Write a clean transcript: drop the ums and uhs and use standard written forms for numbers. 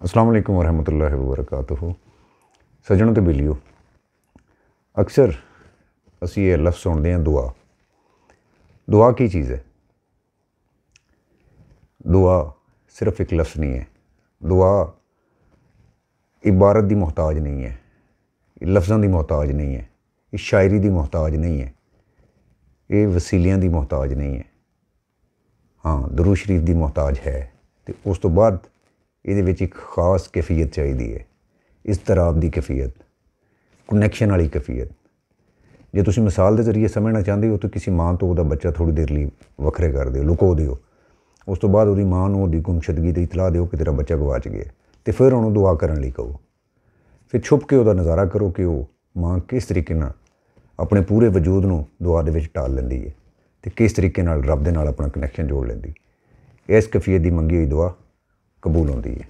अस्सलाम वालेकुम वरहमतुल्लाहि वबरकातुहू। सज्जनों ते बेलियो, अक्सर असी ये लफ्ज़ सुनते हैं दुआ। दुआ की चीज़ है? दुआ सिर्फ एक लफ्ज़ नहीं है। दुआ इबारत दी मोहताज नहीं है, लफ्ज़ों की मोहताज नहीं है, ये शायरी की मोहताज नहीं है, ये वसीलियां की मोहताज नहीं है। हाँ, दरूद शरीफ की मोहताज है। तो उस तो बाद ये एक खास कैफियत चाहिए है, इस तरह की कैफियत, कनैक्शन वाली कैफियत। जो तुम मिसाल के जरिए समझना चाहते हो तो किसी माँ तो वह बच्चा थोड़ी देर लिए वखरे कर दो, लुको दो। उस तो बाद वो माँ को गुमशदगी की इतला दो कि तेरा बच्चा गवाच गया, तो फिर उन्होंने दुआ करने लिए कहो। फिर छुप के वह नज़ारा करो कि वो माँ किस तरीके नाल अपने पूरे वजूद को दुआ दे विच टाल लैंदी है, तो किस तरीके नाल रब दे नाल अपना कनैक्शन जोड़ लैंदी। इस कैफियत की मंगी हुई दुआ कबूल होती है।